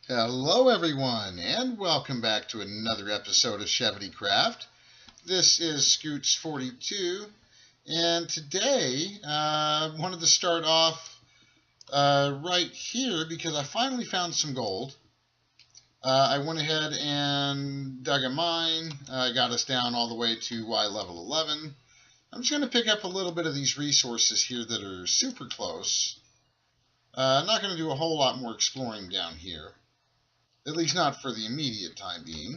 Hello everyone, and welcome back to another episode of SchevityCraft. This is Scoots42, and today I wanted to start off right here because I finally found some gold. I went ahead and dug a mine. Got us down all the way to Y level 11. I'm just going to pick up a little bit of these resources here that are super close. I'm not going to do a whole lot more exploring down here. At least not for the immediate time being.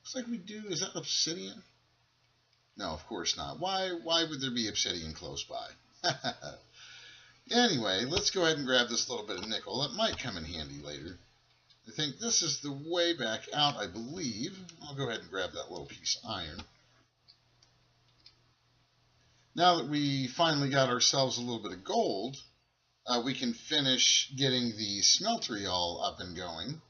Looks like we do. Is that obsidian? No, of course not. Why would there be obsidian close by? Anyway, let's go ahead and grab this little bit of nickel. That might come in handy later. I think this is the way back out, I believe. I'll go ahead and grab that little piece of iron. Now that we finally got ourselves a little bit of gold, we can finish getting the smeltery all up and going.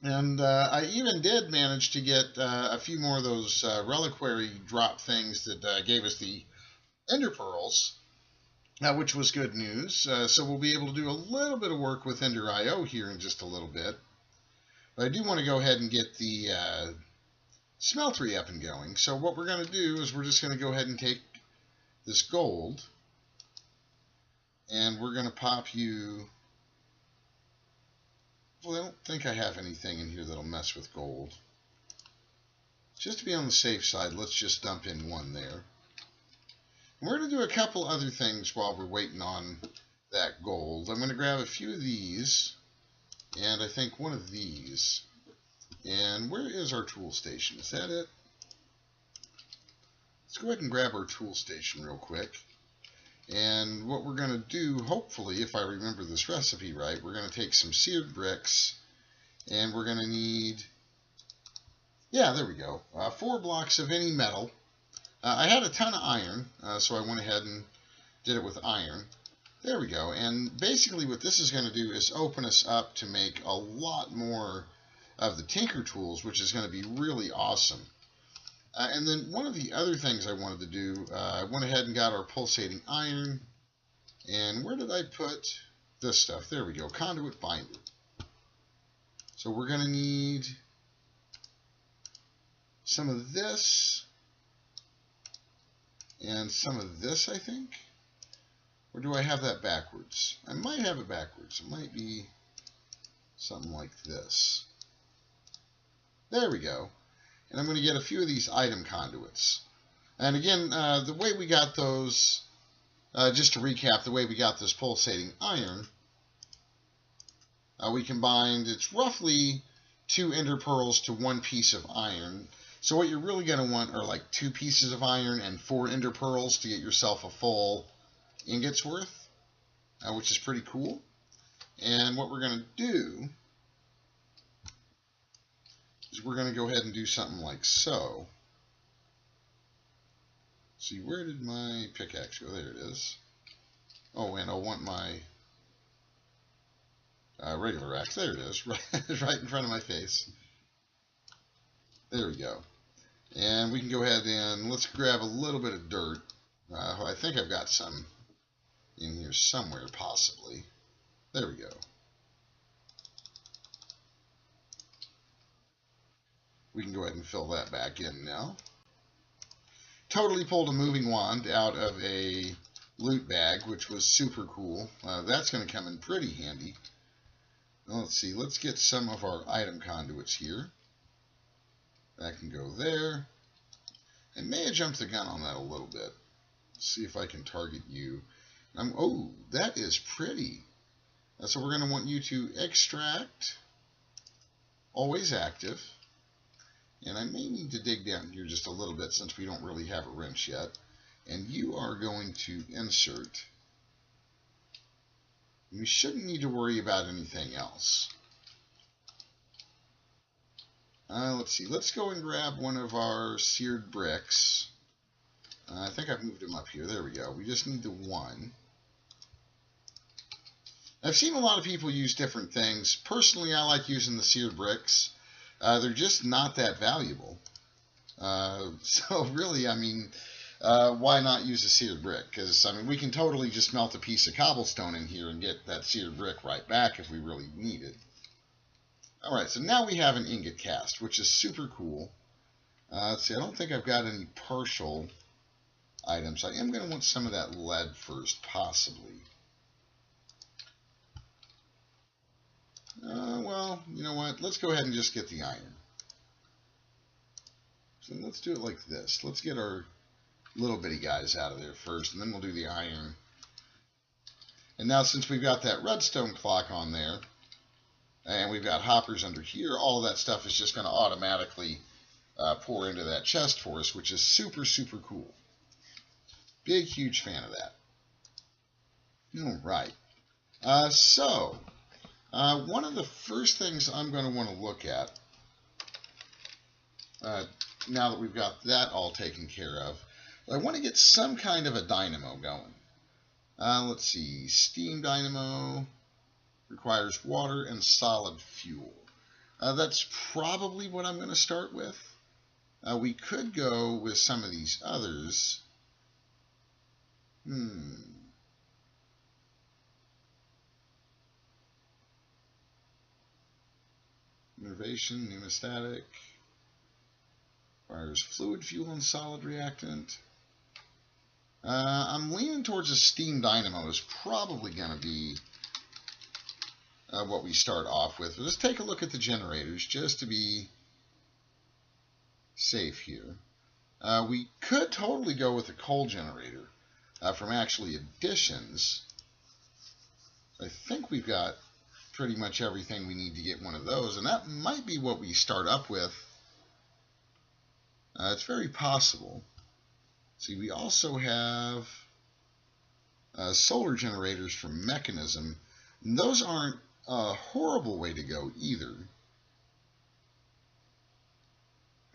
And I even did manage to get a few more of those reliquary drop things that gave us the ender pearls, which was good news. So we'll be able to do a little bit of work with Ender IO here in just a little bit. But I do want to go ahead and get the smeltery up and going. So what we're going to do is we're just going to go ahead and take this gold, and we're going to pop you. Well, I don't think I have anything in here that'll mess with gold. Just to be on the safe side, let's just dump in one there. And we're going to do a couple other things while we're waiting on that gold. I'm going to grab a few of these, and I think one of these. And where is our tool station? Is that it? Let's go ahead and grab our tool station real quick. And what we're going to do, hopefully, if I remember this recipe right, we're going to take some seared bricks, and we're going to need, yeah, there we go, 4 blocks of any metal. I had a ton of iron, so I went ahead and did it with iron. There we go. And basically what this is going to do is open us up to make a lot more of the tinker tools, which is going to be really awesome. And then one of the other things I wanted to do, I went ahead and got our pulsating iron. And where did I put this stuff? There we go, conduit binder. So we're going to need some of this and some of this, I think. Or do I have that backwards? I might have it backwards. It might be something like this. There we go. And I'm going to get a few of these item conduits. And again, the way we got those, just to recap, the way we got this pulsating iron, we combined, it's roughly 2 ender pearls to 1 piece of iron. So what you're really going to want are like 2 pieces of iron and 4 ender pearls to get yourself a full ingot's worth, which is pretty cool. And what we're going to do is we're going to go ahead and do something like so. See, where did my pickaxe go? There it is. Oh, and I'll want my regular axe. There it is, right in front of my face. There we go. And we can go ahead and let's grab a little bit of dirt. I think I've got some in here somewhere, possibly. There we go. We can go ahead and fill that back in now. Totally pulled a moving wand out of a loot bag, which was super cool. That's going to come in pretty handy. Now, let's see. Let's get some of our item conduits here. That can go there. I may have jumped the gun on that a little bit. Let's see if I can target you. Oh, that is pretty. So we're going to want you to extract. Always active. And I may need to dig down here just a little bit since we don't really have a wrench yet. And you are going to insert. We shouldn't need to worry about anything else. Let's see. Let's go and grab one of our seared bricks. I think I've moved them up here. There we go. We just need the 1. I've seen a lot of people use different things. Personally, I like using the seared bricks. They're just not that valuable. So really, I mean, why not use a seared brick? Because, I mean, we can totally just melt a piece of cobblestone in here and get that seared brick right back if we really need it. Alright, so now we have an ingot cast, which is super cool. Let's see, I don't think I've got any partial items. I am going to want some of that lead first, possibly. Well, you know what? Let's go ahead and just get the iron. So let's do it like this. Let's get our little bitty guys out of there first, and then we'll do the iron. And now since we've got that redstone clock on there, and we've got hoppers under here, all of that stuff is just going to automatically pour into that chest for us, which is super, super cool. Big, huge fan of that. All right. One of the first things I'm going to want to look at, now that we've got that all taken care of, I want to get some kind of a dynamo going. Let's see. Steam dynamo requires water and solid fuel. That's probably what I'm going to start with. We could go with some of these others. Innovation, pneumostatic. Requires fluid fuel and solid reactant. I'm leaning towards a steam dynamo is probably going to be what we start off with. Let's take a look at the generators just to be safe here. We could totally go with a coal generator from actually additions. I think we've got pretty much everything we need to get one of those, and that might be what we start up with. It's very possible. See, we also have solar generators from Mechanism. And those aren't a horrible way to go either.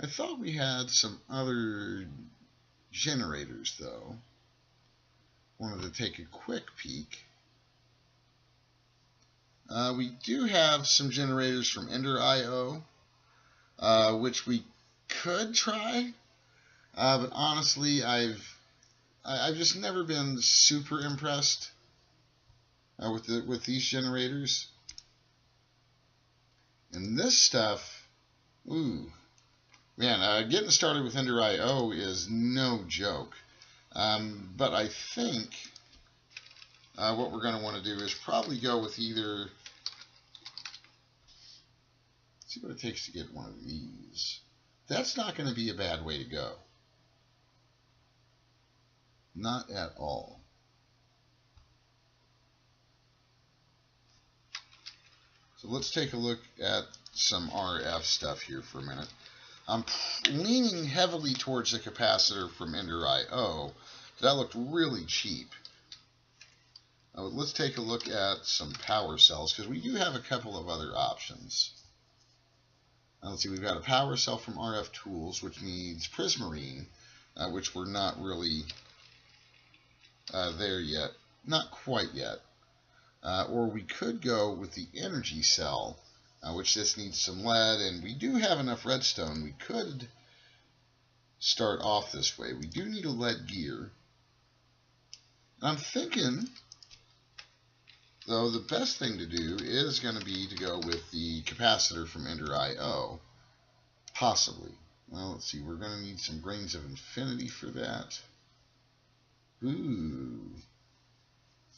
I thought we had some other generators, though. Wanted to take a quick peek. We do have some generators from Ender.io, which we could try, but honestly, I've just never been super impressed with these generators. And this stuff, ooh, man, getting started with Ender.io is no joke. But I think what we're going to want to do is probably go with either. Let's see what it takes to get one of these. That's not going to be a bad way to go. Not at all. So let's take a look at some RF stuff here for a minute. I'm leaning heavily towards the capacitor from Ender.io. That looked really cheap. Let's take a look at some power cells, because we do have a couple of other options. Let's see, we've got a power cell from RF Tools, which needs prismarine, which we're not really there yet. Not quite yet. Or we could go with the energy cell, which just needs some lead, and we do have enough redstone. We could start off this way. We do need a lead gear. I'm thinking, though, the best thing to do is going to be to go with the capacitor from Ender.io. Possibly. Well, let's see. We're going to need some grains of infinity for that. Ooh.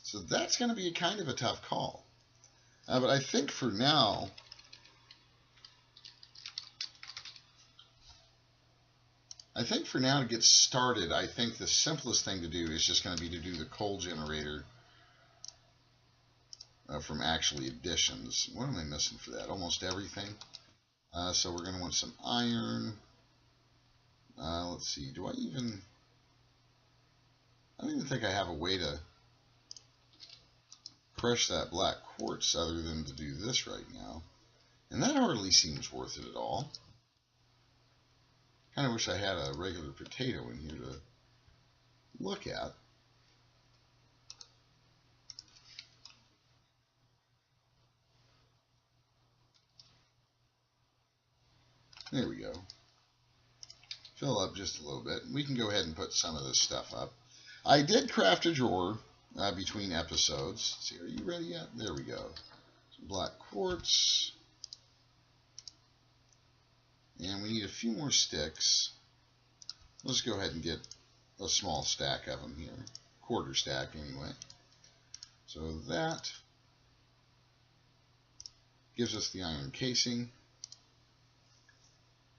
So that's going to be a kind of a tough call. But I think for now, to get started, I think the simplest thing to do is just going to be to do the coal generator from actually additions. What am I missing for that? Almost everything. So we're going to want some iron. Let's see. I don't even think I have a way to crush that black quartz other than to do this right now. And that hardly seems worth it at all. Kind of wish I had a regular potato in here to look at. There we go. fill up just a little bit. We can go ahead and put some of this stuff up. I did craft a drawer between episodes. Let's see, are you ready yet? There we go. Some black quartz. And we need a few more sticks. Let's go ahead and get a small stack of them here. Quarter stack anyway. So that gives us the iron casing.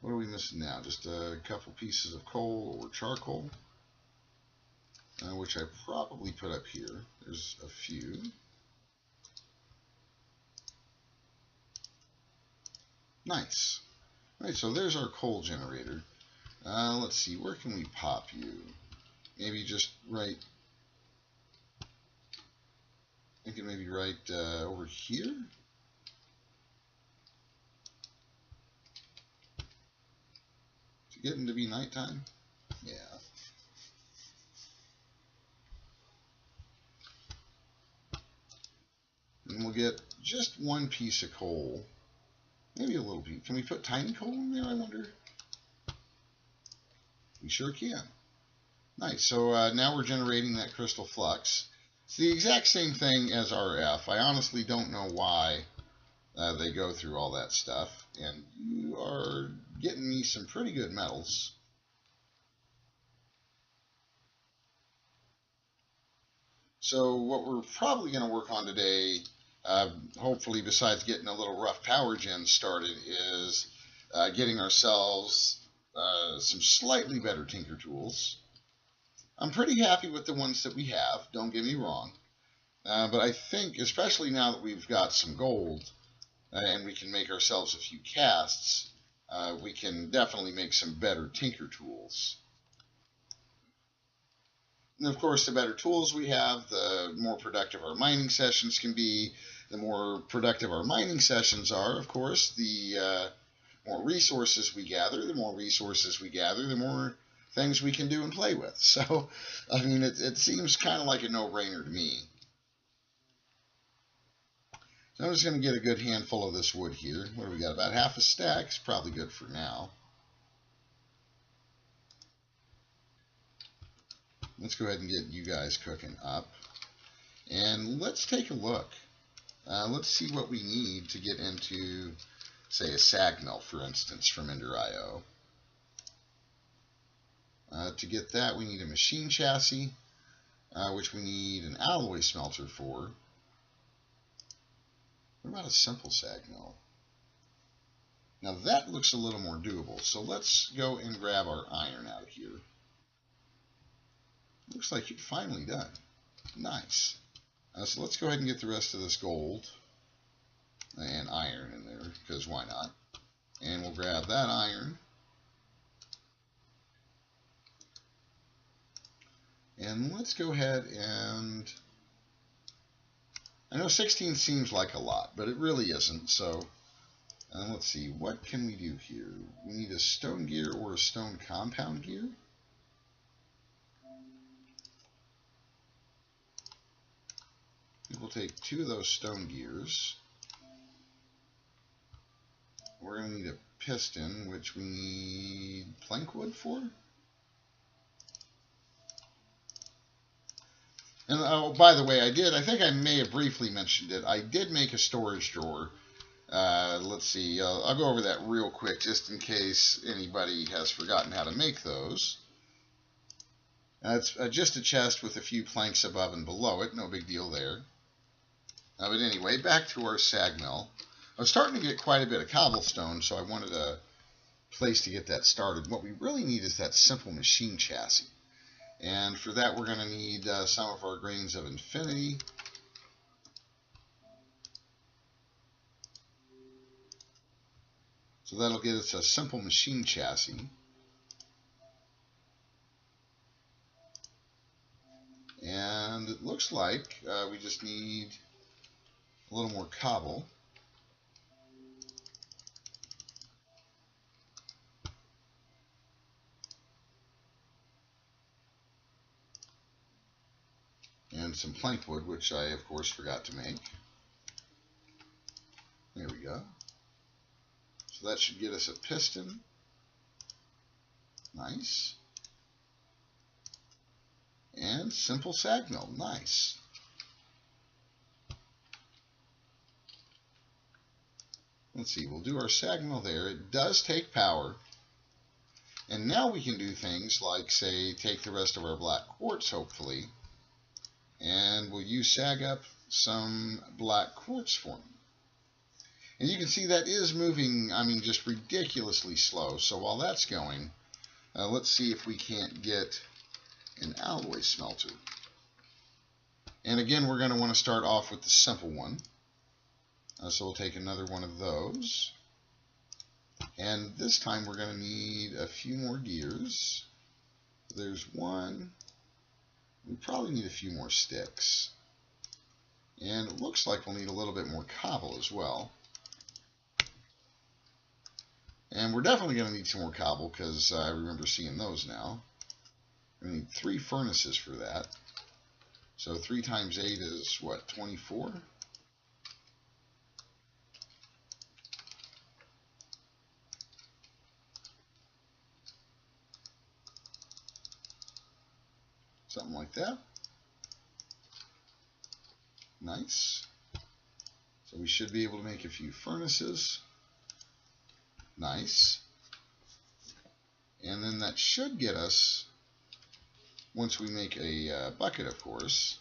What are we missing now? Just a couple pieces of coal or charcoal, which I probably put up here. There's a few. Nice. All right, so there's our coal generator. Let's see, where can we pop you? Maybe just right, thinking maybe right over here? Is it getting to be nighttime? Yeah. And we'll get just one piece of coal. Maybe a little piece. Can we put tiny coal in there, I wonder? We sure can. Nice. So now we're generating that crystal flux. It's the exact same thing as RF. I honestly don't know why they go through all that stuff. And you are getting me some pretty good metals. So what we're probably going to work on today, hopefully besides getting a little rough power gen started, is getting ourselves some slightly better tinker tools. I'm pretty happy with the ones that we have, don't get me wrong. But I think, especially now that we've got some gold and we can make ourselves a few casts, we can definitely make some better tinker tools. And of course, the better tools we have, the more productive our mining sessions can be. The more productive our mining sessions are, of course, the more resources we gather. The more resources we gather, the more things we can do and play with. So, I mean, it seems kind of like a no-brainer to me. So I'm just going to get a good handful of this wood here. What do we got? About half a stack. It's probably good for now. Let's go ahead and get you guys cooking up. And let's take a look. Let's see what we need to get into, say, a sag mill, for instance, from Ender.io. To get that, we need a machine chassis, which we need an alloy smelter for. What about a simple sag mill? Now that looks a little more doable. So let's go and grab our iron out of here. Looks like you're finally done. Nice. So let's go ahead and get the rest of this gold and iron in there, because why not? And we'll grab that iron. And let's go ahead and... I know 16 seems like a lot, but it really isn't. So let's see, what can we do here? We need a stone gear or a stone compound gear. We'll take 2 of those stone gears. We're going to need a piston, which we need plank wood for. And oh, by the way, I think I may have briefly mentioned it. I did make a storage drawer. Let's see, I'll go over that real quick just in case anybody has forgotten how to make those. It's just a chest with a few planks above and below it. No big deal there. But anyway, back to our sag mill. I was starting to get quite a bit of cobblestone, so I wanted a place to get that started. What we really need is that simple machine chassis. And for that, we're going to need some of our grains of infinity. So that'll get us a simple machine chassis. And it looks like we just need a little more cobble. And some plank wood, which I, of course, forgot to make. There we go. So that should get us a piston. Nice. And simple sag mill. Nice. Let's see, we'll do our sag mill there. It does take power. And now we can do things like, say, take the rest of our black quartz, hopefully, and we'll use sag up some black quartz for me. And you can see that is moving, I mean, just ridiculously slow. So while that's going, let's see if we can't get an alloy smelter. And again, we're going to want to start off with the simple one. So we'll take another one of those. And this time we're going to need a few more gears. There's one. We probably need a few more sticks. And it looks like we'll need a little bit more cobble as well. And we're definitely going to need some more cobble because I remember seeing those now. We need 3 furnaces for that. So 3 times 8 is what, 24? Something like that. Nice. So we should be able to make a few furnaces. Nice. And then that should get us, once we make a bucket, of course.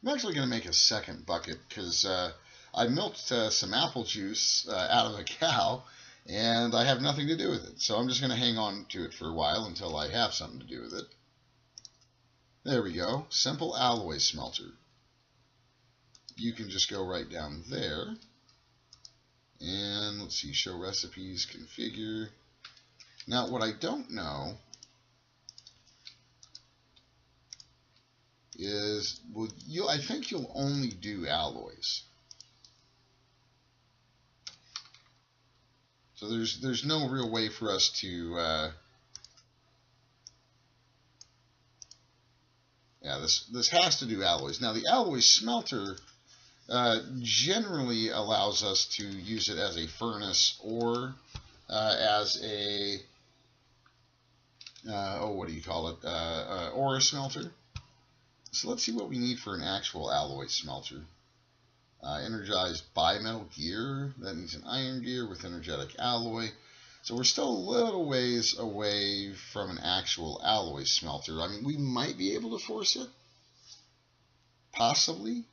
I'm actually going to make a second bucket because I milked some apple juice out of a cow, and I have nothing to do with it. So I'm just going to hang on to it for a while until I have something to do with it. There we go. Simple alloy smelter. You can just go right down there. And let's see, show recipes, configure. Now what I don't know is, well, I think you'll only do alloys. So there's no real way for us to yeah, this has to do alloys. Now the alloy smelter generally allows us to use it as a furnace or as a what do you call it? Or a smelter. So let's see what we need for an actual alloy smelter. Energized bimetal gear. That needs an iron gear with energetic alloy. So we're still a little ways away from an actual alloy smelter. I mean, we might be able to force it. Possibly.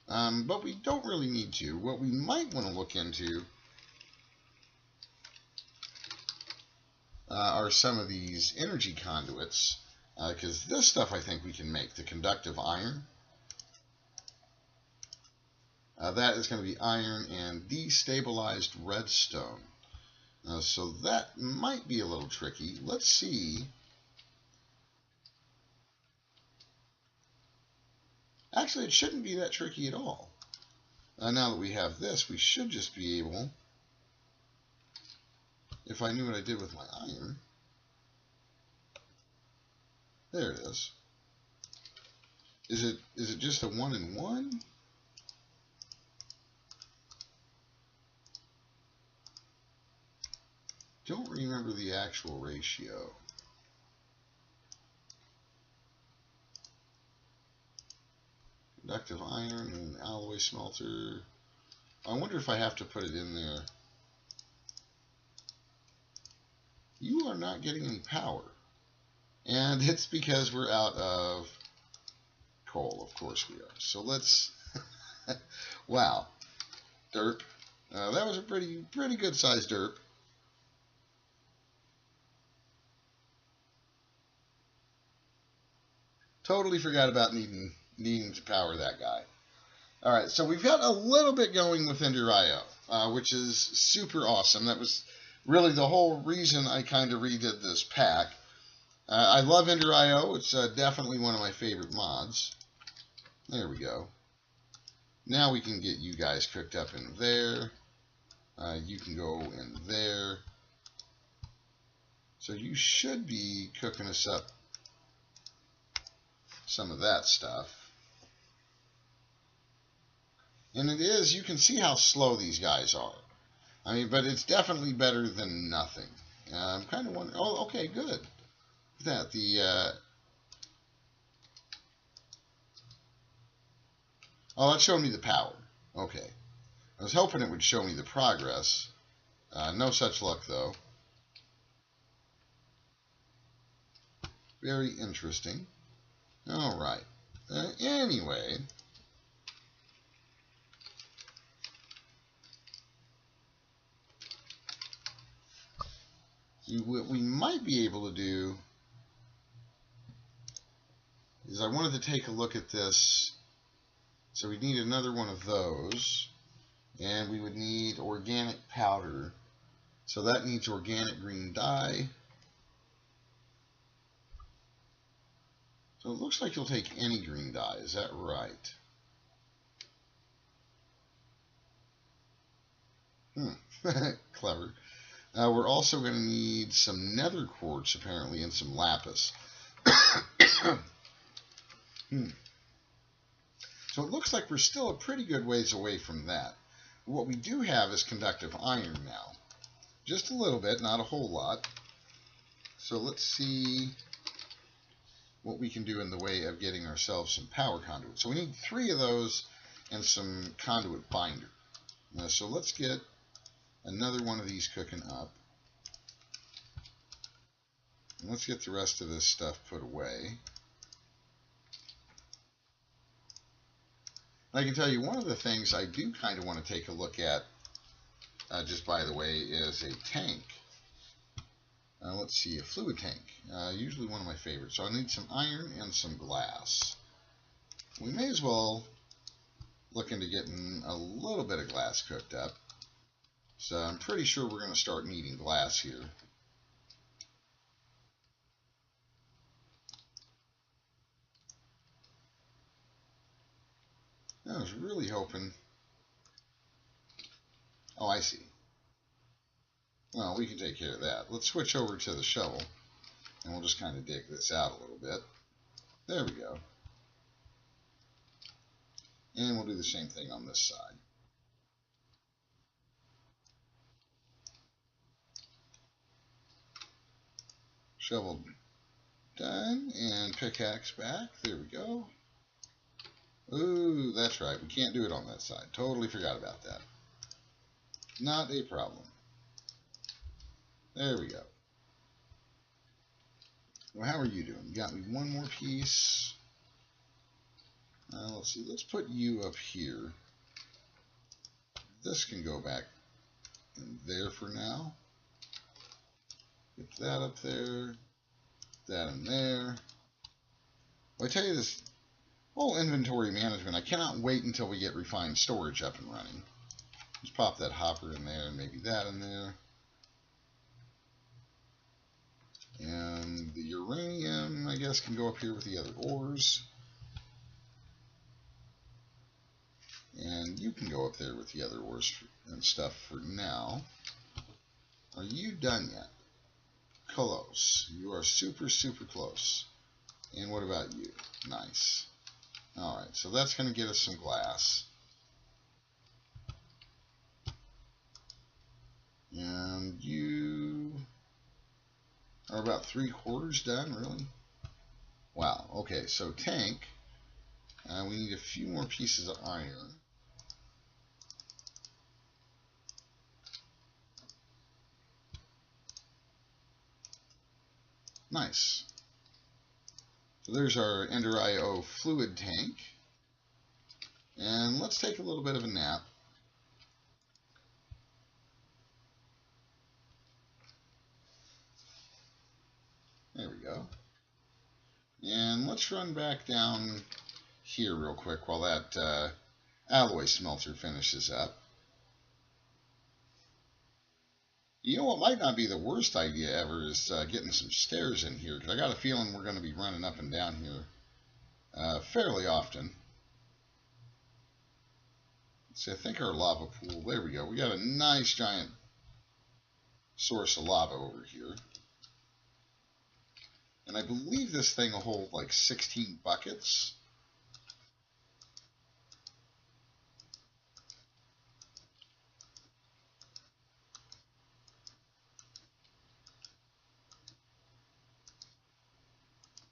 But we don't really need to. What we might want to look into are some of these energy conduits. Because this stuff I think we can make. The conductive iron. That is going to be iron and destabilized redstone. So that might be a little tricky. Let's see. Actually, it shouldn't be that tricky at all. Now that we have this, we should just be able, if I knew what I did with my iron. There it is. Is it just a 1 and 1? Don't remember the actual ratio. Conductive iron and alloy smelter. I wonder if I have to put it in there. You are not getting any power. And it's because we're out of coal. Of course we are. So let's... Wow. Derp. That was a pretty good sized derp. Totally forgot about needing to power that guy. Alright, so we've got a little bit going with Ender.io, which is super awesome. That was really the whole reason I kind of redid this pack. I love Ender.io. It's definitely one of my favorite mods. There we go. Now we can get you guys cooked up in there. You can go in there. So you should be cooking us up some of that stuff. And it is, you can see how slow these guys are. I mean, but it's definitely better than nothing. I'm kind of wondering, oh, okay, good. Look at that, oh, that showed me the power. Okay. I was hoping it would show me the progress. No such luck, though. Very interesting. All right. Anyway, what we might be able to do is I wanted to take a look at this. So we need another one of those. And we would need organic powder. So that needs organic green dye. So it looks like you'll take any green dye. Is that right? Clever. We're also going to need some nether quartz, apparently, and some lapis. So it looks like we're still a pretty good ways away from that. What we do have is conductive iron now. Just a little bit, not a whole lot. So let's see what we can do in the way of getting ourselves some power conduit. So we need 3 of those and some conduit binder. So let's get another one of these cooking up. And let's get the rest of this stuff put away. I can tell you one of the things I do kind of want to take a look at, just by the way, is a tank. Let's see, a fluid tank. Usually one of my favorites. So I need some iron and some glass. We may as well look into getting a little bit of glass cooked up. So I'm pretty sure we're going to start needing glass here. I was really hoping... Oh, I see. Well, we can take care of that. Let's switch over to the shovel, and we'll just kind of dig this out a little bit. There we go. And we'll do the same thing on this side. Shovel done, and pickaxe back. There we go. Ooh, that's right. We can't do it on that side. Totally forgot about that. Not a problem. There we go. Well, how are you doing? You got me one more piece. Let's see. Let's put you up here. This can go back in there for now. Get that up there. That in there. Well, I tell you this whole inventory management, I cannot wait until we get refined storage up and running. Just pop that hopper in there and maybe that in there. And the uranium, I guess, can go up here with the other ores. And you can go up there with the other ores and stuff for now. Are you done yet? Close. You are super, super close. And what about you? Nice. Alright, so that's going to get us some glass. And you are about 3/4 done, really? Wow, okay, so tank. We need a few more pieces of iron. Nice. So there's our Ender IO fluid tank. And let's take a little bit of a nap. There we go. And let's run back down here real quick while that alloy smelter finishes up. You know what might not be the worst idea ever is getting some stairs in here, because I got a feeling we're going to be running up and down here fairly often. So I think our lava pool, there we go. We got a nice giant source of lava over here. And I believe this thing will hold like 16 buckets.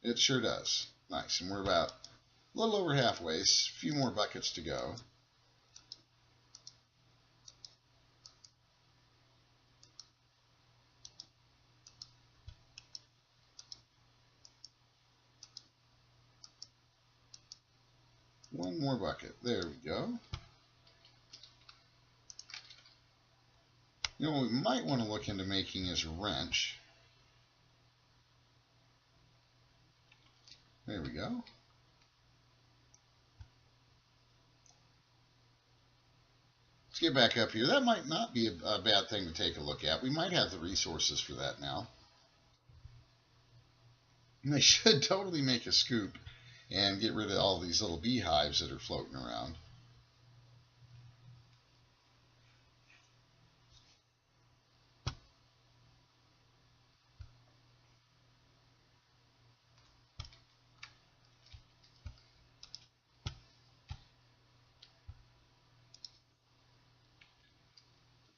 It sure does. Nice. And we're about a little over halfway. A few more buckets to go. One more bucket. There we go. You know what we might want to look into making is a wrench. There we go. Let's get back up here. That might not be a bad thing to take a look at. We might have the resources for that now. And they should totally make a scoop and get rid of all these little beehives that are floating around.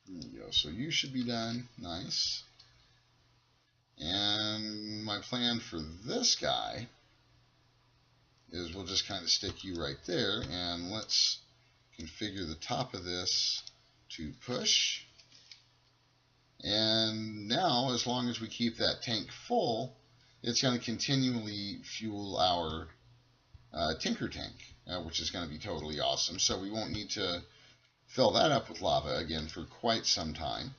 There you go. So you should be done. Nice. And my plan for this guy is we'll just kind of stick you right there, and let's configure the top of this to push. And now, as long as we keep that tank full, it's going to continually fuel our tinker tank, which is going to be totally awesome. So we won't need to fill that up with lava again for quite some time.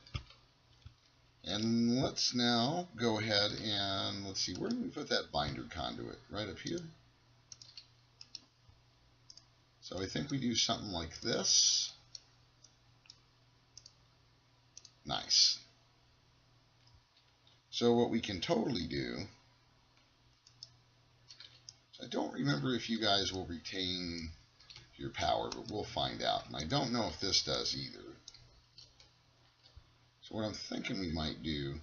And let's now go ahead and let's see, where do we put that binder conduit? Right up here. So I think we do something like this. Nice. So what we can totally do, I don't remember if you guys will retain your power, but we'll find out. And I don't know if this does either. So what I'm thinking we might do,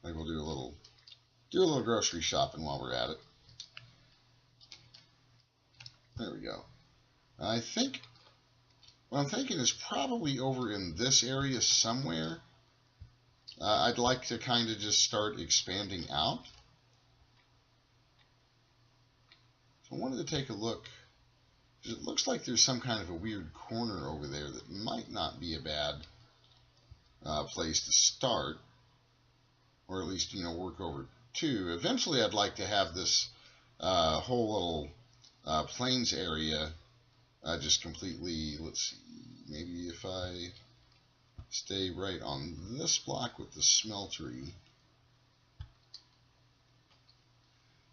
maybe we'll do a little grocery shopping while we're at it. There we go. I think what I'm thinking is probably over in this area somewhere. I'd like to kind of just start expanding out. So I wanted to take a look, because it looks like there's some kind of a weird corner over there that might not be a bad place to start, or at least, you know, work over to. Eventually I'd like to have this whole little plains area just completely, let's see, maybe if I stay right on this block with the smeltery,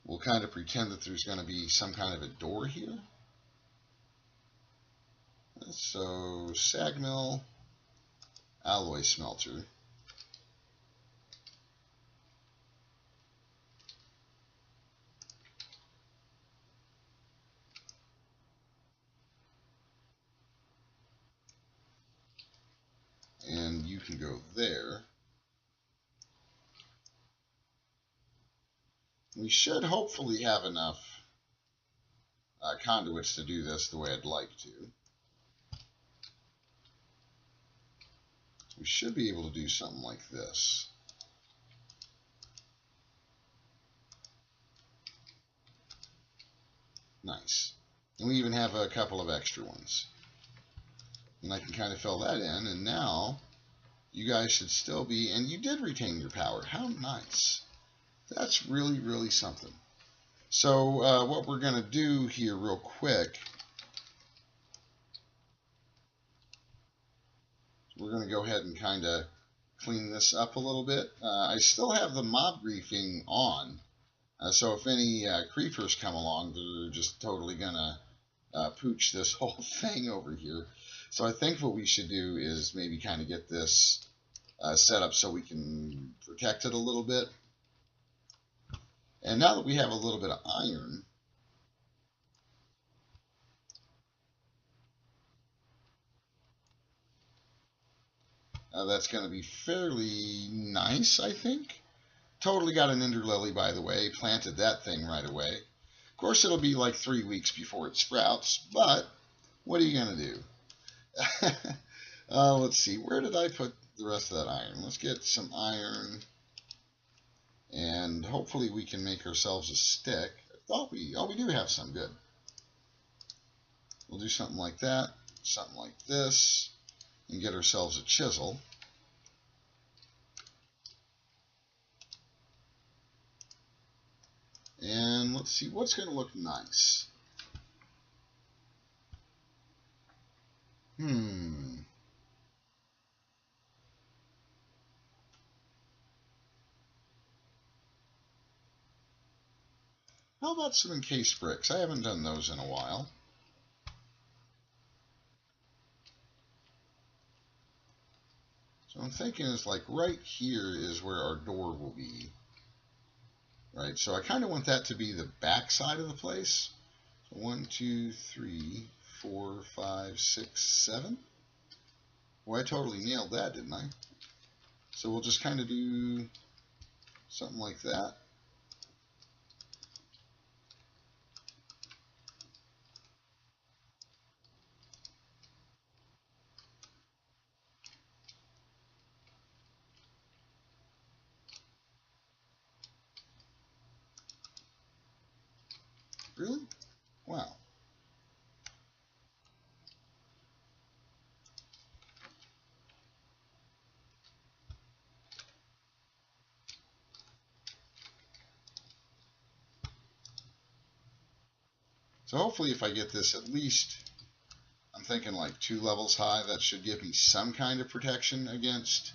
we'll kind of pretend that there's going to be some kind of a door here. So sag mill, alloy smelter. And you can go there. We should hopefully have enough conduits to do this the way I'd like to. We should be able to do something like this. Nice. And we even have a couple of extra ones. And I can kind of fill that in, and now you guys should still be, and you did retain your power. How nice. That's really, really something. So what we're going to do here real quick, we're going to go ahead and kind of clean this up a little bit. I still have the mob griefing on, so if any creepers come along, they're just totally going to pooch this whole thing over here. So I think what we should do is maybe kind of get this set up so we can protect it a little bit. And now that we have a little bit of iron, that's going to be fairly nice, I think. Totally got an ender lily, by the way. Planted that thing right away. Of course, it'll be like 3 weeks before it sprouts, but what are you going to do? Let's see, where did I put the rest of that iron? Let's get some iron, and hopefully we can make ourselves a stick. Oh, we do have some. Good. We'll do something like that, something like this, and get ourselves a chisel. And let's see what's going to look nice. How about some encased bricks? I haven't done those in a while. So I'm thinking it's like right here is where our door will be. Right, so I kind of want that to be the back side of the place. So 1, 2, 3, 4, 5, 6, 7. Well, I totally nailed that, didn't I? So we'll just kind of do something like that. Really? Wow. So hopefully if I get this at least, I'm thinking like 2 levels high, that should give me some kind of protection against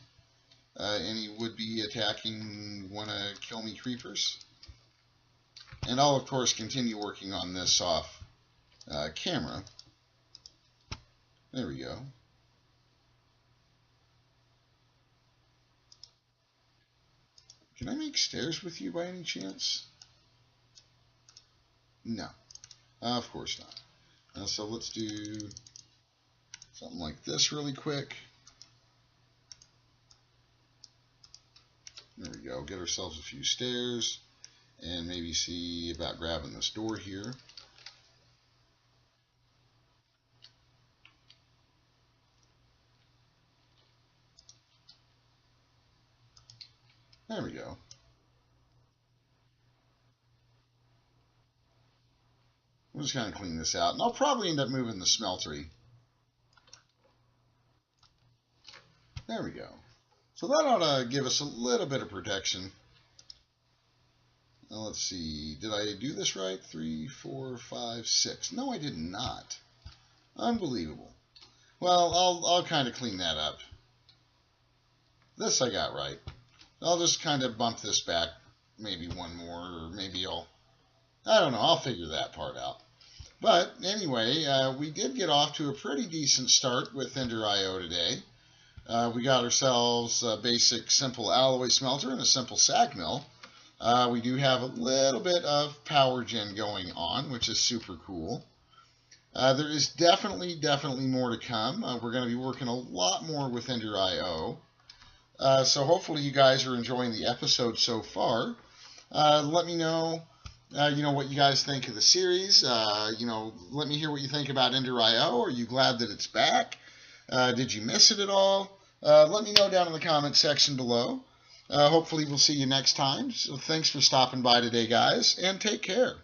any would-be attacking, wanna kill me creepers. And I'll of course continue working on this off camera. There we go. Can I make stairs with you by any chance? No. Of course not. So let's do something like this really quick. There we go. Get ourselves a few stairs and maybe see about grabbing this door here. There we go. We'll just kind of clean this out, and I'll probably end up moving the smeltery. There we go. So that ought to give us a little bit of protection. Now let's see, did I do this right? 3, 4, 5, 6. No, I did not. Unbelievable. Well, I'll kind of clean that up. This I got right. I'll just kind of bump this back maybe one more, or maybe I don't know, I'll figure that part out. But anyway, we did get off to a pretty decent start with Ender.io today. We got ourselves a basic simple alloy smelter and a simple sag mill. We do have a little bit of power gen going on, which is super cool. There is definitely more to come. We're going to be working a lot more with Ender.io. So hopefully you guys are enjoying the episode so far. Let me know, what you guys think of the series. Let me hear what you think about Ender.io. Are you glad that it's back? Did you miss it at all? Let me know down in the comments section below. Hopefully we'll see you next time. So thanks for stopping by today, guys, and take care.